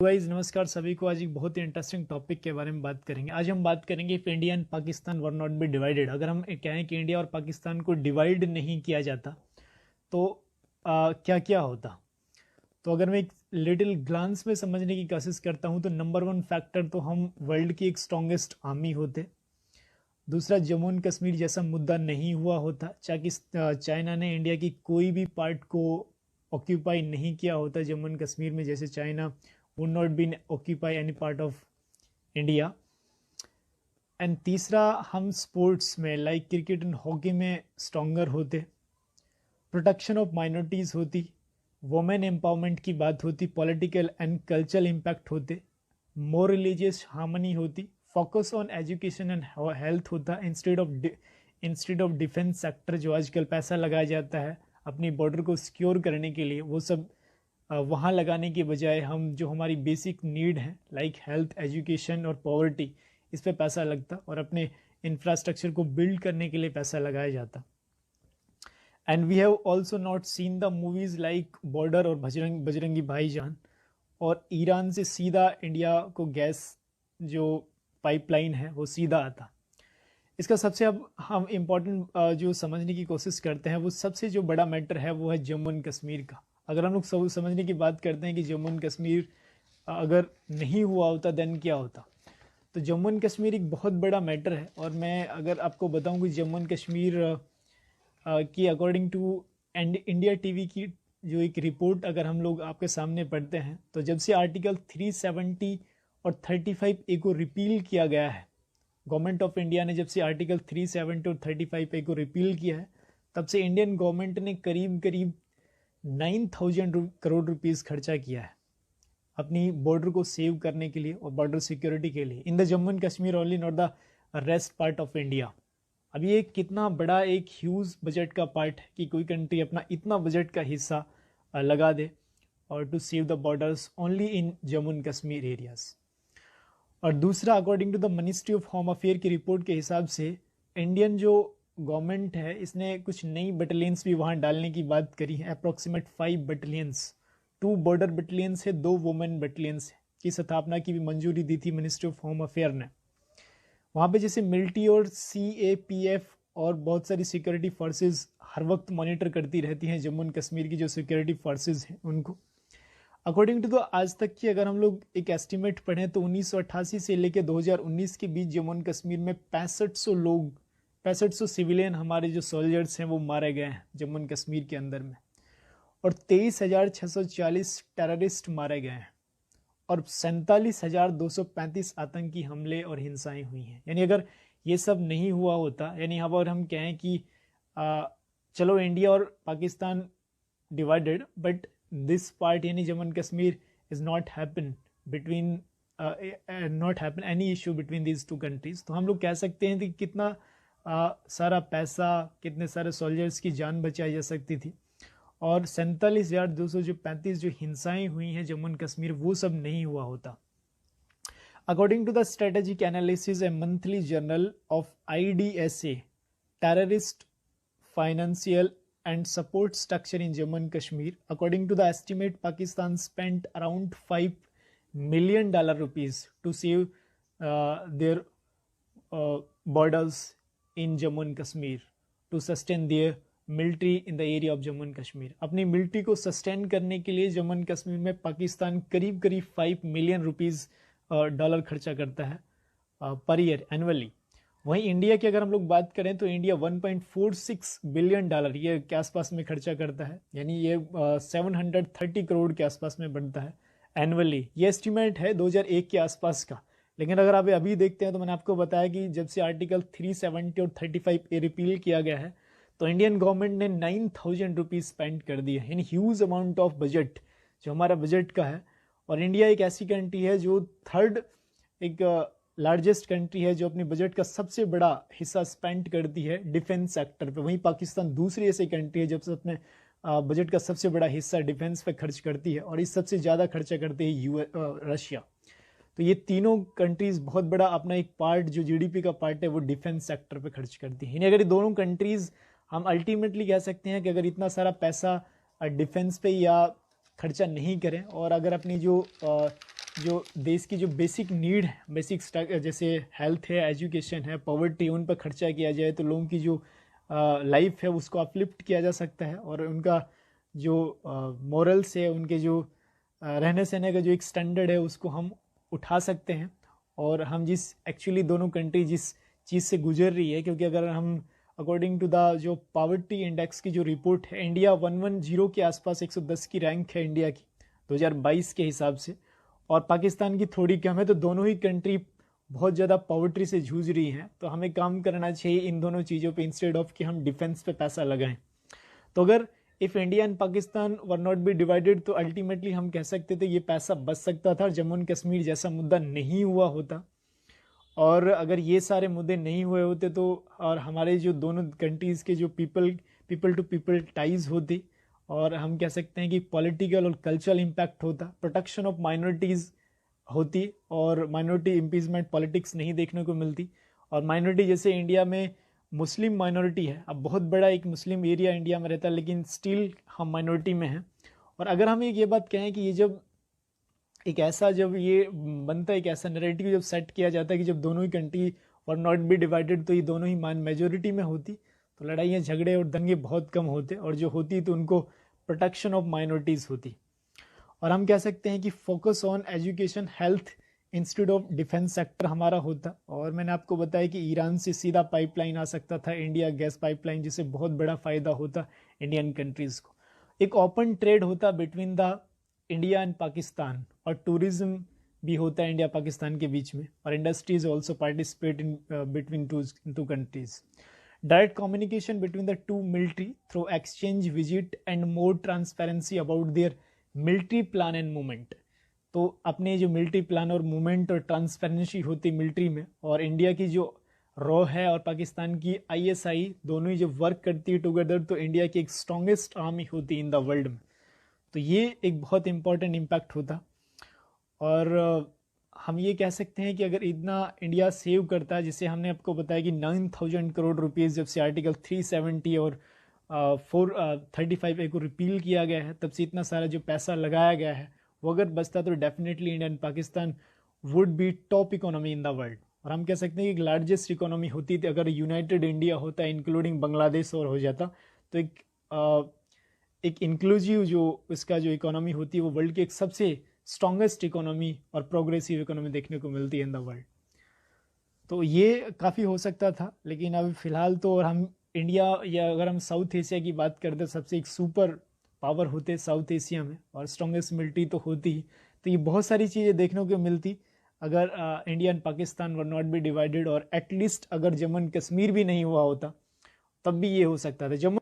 Guys नमस्कार सभी को। आज एक बहुत ही इंटरेस्टिंग टॉपिक के बारे में बात करेंगे। आज हम बात करेंगे if India and Pakistan were not be divided. अगर हम कहें कि इंडिया और पाकिस्तान को डिवाइड नहीं किया जाता तो क्या क्या होता। तो अगर मैं एक लिटिल ग्लांस में समझने की कोशिश करता हूं तो नंबर वन फैक्टर तो हम वर्ल्ड की एक स्ट्रॉन्गेस्ट आर्मी होते। दूसरा, जम्मू एंड कश्मीर जैसा मुद्दा नहीं हुआ होता। चाइना ने इंडिया की कोई भी पार्ट को ऑक्यूपाई नहीं किया होता जम्मू एंड कश्मीर में, जैसे China would not been occupy any part of India। And तीसरा, हम स्पोर्ट्स में लाइक क्रिकेट एंड हॉकी में स्ट्रॉन्गर होते। प्रोटेक्शन ऑफ माइनॉरिटीज़ होती, वुमेन एम्पावरमेंट की बात होती, पॉलिटिकल एंड कल्चरल इम्पैक्ट होते, मोर रिलीजियस हार्मनी होती, focus on education and health होता इंस्टेड ऑफ डिफेंस सेक्टर जो आजकल पैसा लगाया जाता है अपनी बॉर्डर को सिक्योर करने के लिए, वो सब वहाँ लगाने के बजाय हम जो हमारी बेसिक नीड है लाइक हेल्थ, एजुकेशन और पॉवर्टी, इस पे पैसा लगता और अपने इंफ्रास्ट्रक्चर को बिल्ड करने के लिए पैसा लगाया जाता। And we have also not seen the movies like Border और बजरंगी भाईजान, और ईरान से सीधा इंडिया को गैस जो पाइपलाइन है वो सीधा आता। इसका सबसे अब हम इम्पोर्टेंट जो समझने की कोशिश करते हैं, वो सबसे जो बड़ा मैटर है वो है जम्मू एंड कश्मीर का। अगर हम लोग सब समझने की बात करते हैं कि जम्मू एंड कश्मीर अगर नहीं हुआ होता देन क्या होता, तो जम्मू एंड कश्मीर एक बहुत बड़ा मैटर है। और मैं अगर आपको बताऊं कि जम्मू एंड कश्मीर की अकॉर्डिंग टू इंडिया टीवी की जो एक रिपोर्ट अगर हम लोग आपके सामने पढ़ते हैं, तो जब से आर्टिकल 370 और 35A को रिपील किया गया है, गवर्नमेंट ऑफ इंडिया ने जब से आर्टिकल 370 और 35A को रिपील किया है, तब से इंडियन गवर्नमेंट ने करीब करीब 9,000 करोड़ रुपीस खर्चा किया है अपनी बॉर्डर को सेव करने के लिए और बॉर्डर सिक्योरिटी के लिए in the Jammu and Kashmir only, not the rest part of India. अब ये कितना बड़ा एक ह्यूज बजट का पार्ट है कि कोई कंट्री अपना इतना बजट का हिस्सा लगा दे और to save the borders only in Jammu and Kashmir areas. और दूसरा, according to the ministry of home affair की रिपोर्ट के हिसाब से इंडियन जो गवर्नमेंट है इसने कुछ नई बटालियंस भी वहाँ डालने की बात करी है। अप्रॉक्सीमेट 5 बटालियंस, 2 बॉर्डर बटालियंस है, 2 वुमेन बटालियंस की स्थापना की भी मंजूरी दी थी मिनिस्ट्री ऑफ होम अफेयर ने। वहाँ पे जैसे मिलिट्री और CAPF और बहुत सारी सिक्योरिटी फोर्सेज हर वक्त मॉनिटर करती रहती हैं जम्मू एंड कश्मीर की जो सिक्योरिटी फोर्सेज हैं उनको। अकॉर्डिंग टू तो आज तक की अगर हम लोग एक एस्टिमेट पढ़ें तो 1988 से लेकर 2019 के बीच जम्मू एंड कश्मीर में 6500 सिविलियन हमारे जो सोल्जर्स हैं वो मारे गए हैं जम्मू एंड कश्मीर के अंदर में, और 23,640 टेररिस्ट मारे गए हैं, और 47,235 आतंकी हमले और हिंसाएं हुई हैं। यानी अगर ये सब नहीं हुआ होता, यानी अगर हम कहें कि चलो इंडिया और Pakistan divided but this part यानी Jammu and Kashmir is not happen between any issue between these two countries, तो हम लोग कह सकते हैं कि कितना सारा पैसा, कितने सारे सोल्जर्स की जान बचाई जा सकती थी। और 47,235 जो हिंसाएं हुई हैं जम्मू एंड कश्मीर, वो सब नहीं हुआ होता। According to the strategic analysis a monthly journal of IDSA terrorist financial and support structure in Jammu and Kashmir, according to the estimate, Pakistan spent around $5 million to save their borders in Jammu and Kashmir, to sustain their military in the area of Jammu and Kashmir। अपनी military को sustain करने के लिए Jammu and Kashmir में पाकिस्तान करीब करीब $5 million dollar खर्चा करता है पर ईयर एनुअली। वहीं इंडिया की अगर हम लोग बात करें तो इंडिया $1.46 बिलियन ये के आसपास में खर्चा करता है, यानी ये 730 करोड़ के आसपास में बनता है एनुअली। ये एस्टिमेट है 2001 के आसपास का। लेकिन अगर आप अभी देखते हैं तो मैंने आपको बताया कि जब से आर्टिकल 370 और 35A रिपील किया गया है तो इंडियन गवर्नमेंट ने 9,000 रुपीज़ स्पेंड कर दिए, यानी ह्यूज अमाउंट ऑफ बजट जो हमारा बजट का है। और इंडिया एक ऐसी कंट्री है जो थर्ड एक लार्जेस्ट कंट्री है जो अपने बजट का सबसे बड़ा हिस्सा स्पेंड करती है डिफेंस सेक्टर पे। वहीं पाकिस्तान दूसरी ऐसी कंट्री है जब से अपने बजट का सबसे बड़ा हिस्सा डिफेंस पे खर्च करती है, और इस सबसे ज़्यादा खर्चा करती है रशिया। तो ये तीनों कंट्रीज बहुत बड़ा अपना एक पार्ट जो GDP का पार्ट है वो डिफेंस सेक्टर पे खर्च करती है। यानी अगर ये दोनों कंट्रीज हम अल्टीमेटली कह सकते हैं कि अगर इतना सारा पैसा डिफेंस पे या खर्चा नहीं करें और अगर अपनी जो जो देश की जो बेसिक नीड है, बेसिक जैसे हेल्थ है, एजुकेशन है, पॉवर्टी, उन पर खर्चा किया जाए तो लोगों की जो लाइफ है उसको अपलिफ्ट किया जा सकता है, और उनका जो मॉरल्स है, उनके जो रहने सहने का जो एक स्टैंडर्ड है उसको हम उठा सकते हैं। और हम जिस एक्चुअली दोनों कंट्री जिस चीज़ से गुजर रही है, क्योंकि अगर हम अकॉर्डिंग टू द जो पॉवर्टी इंडेक्स की जो रिपोर्ट है, इंडिया 110 के आसपास 110 की रैंक है इंडिया की 2022 के हिसाब से, और पाकिस्तान की थोड़ी कम है। तो दोनों ही कंट्री बहुत ज़्यादा पॉवर्टी से जूझ रही हैं। तो हमें काम करना चाहिए इन दोनों चीज़ों पे, इंस्टेड ऑफ कि हम डिफेंस पे पैसा लगाएं। तो अगर if India and Pakistan were not be divided, तो अल्टीमेटली हम कह सकते थे ये पैसा बच सकता था, जम्मू एंड कश्मीर जैसा मुद्दा नहीं हुआ होता। और अगर ये सारे मुद्दे नहीं हुए होते तो, और हमारे जो दोनों कंट्रीज़ के जो पीपल टू पीपल टाइज होती, और हम कह सकते हैं कि पॉलिटिकल और कल्चरल इम्पैक्ट होता, प्रोटेक्शन ऑफ माइनॉरिटीज़ होती, और माइनॉरिटी इम्पीजमेंट पॉलिटिक्स नहीं देखने को मिलती। और माइनॉरिटी जैसे इंडिया में मुस्लिम माइनॉरिटी है, अब बहुत बड़ा एक मुस्लिम एरिया इंडिया में रहता है, लेकिन स्टिल हम माइनॉरिटी में हैं। और अगर हम ये बात कहें कि ये जब एक ऐसा जब ये बनता है, एक ऐसा नैरेटिव जब सेट किया जाता है कि जब दोनों ही कंट्री और नॉट बी डिवाइडेड, तो ये दोनों ही मेजोरिटी में होती, तो लड़ाइयाँ झगड़े और दंगे बहुत कम होते, और जो होती तो उनको प्रोटेक्शन ऑफ माइनॉरिटीज़ होती। और हम कह सकते हैं कि focus on education, health institute of defence sector हमारा होता। और मैंने आपको बताया कि ईरान से सीधा पाइपलाइन आ सकता था, इंडिया गैस पाइपलाइन, जिससे बहुत बड़ा फ़ायदा होता इंडियन कंट्रीज़ को। एक ओपन ट्रेड होता between the India and Pakistan, और टूरिज्म भी होता है इंडिया पाकिस्तान के बीच में, और industries also participate in between two countries. Direct communication between the two military through exchange visit and more transparency about their military plan and movement. तो अपने जो मिलिट्री प्लान और मूवमेंट और ट्रांसपेरेंसी होती मिलिट्री में, और इंडिया की जो रॉ है और पाकिस्तान की ISI दोनों ही जब वर्क करती है टुगेदर, तो इंडिया की एक स्ट्रॉन्गेस्ट आर्मी होती इन द वर्ल्ड में। तो ये एक बहुत इंपॉर्टेंट इम्पैक्ट होता। और हम ये कह सकते हैं कि अगर इतना इंडिया सेव करता है, जैसे हमने आपको बताया कि 9,000 करोड़ रुपीज़ जब से आर्टिकल 370 और 435A को रिपील किया गया है, तब से इतना सारा जो पैसा लगाया गया है, वो अगर बचता तो definitely India and Pakistan would be top economy in the world. और हम कह सकते हैं कि लार्जेस्ट इकोनॉमी होती थी अगर यूनाइटेड इंडिया होता, इंक्लूडिंग बांग्लादेश और हो जाता, तो एक इंक्लूसिव जो इसका जो इकोनॉमी होती है वो वर्ल्ड की एक सबसे स्ट्रॉन्गेस्ट इकोनॉमी और प्रोग्रेसिव इकोनॉमी देखने को मिलती है इन द वर्ल्ड। तो ये काफ़ी हो सकता था, लेकिन अभी फ़िलहाल तो, और हम इंडिया या अगर हम साउथ एशिया की बात करते, सबसे एक सुपर पावर होते साउथ एशिया में, और स्ट्रॉन्गेस्ट मिलिट्री तो होती ही। तो ये बहुत सारी चीज़ें देखने को मिलती अगर India and Pakistan were not be divided, और एटलीस्ट अगर जम्मू एंड कश्मीर भी नहीं हुआ होता तब भी ये हो सकता था। जम्मू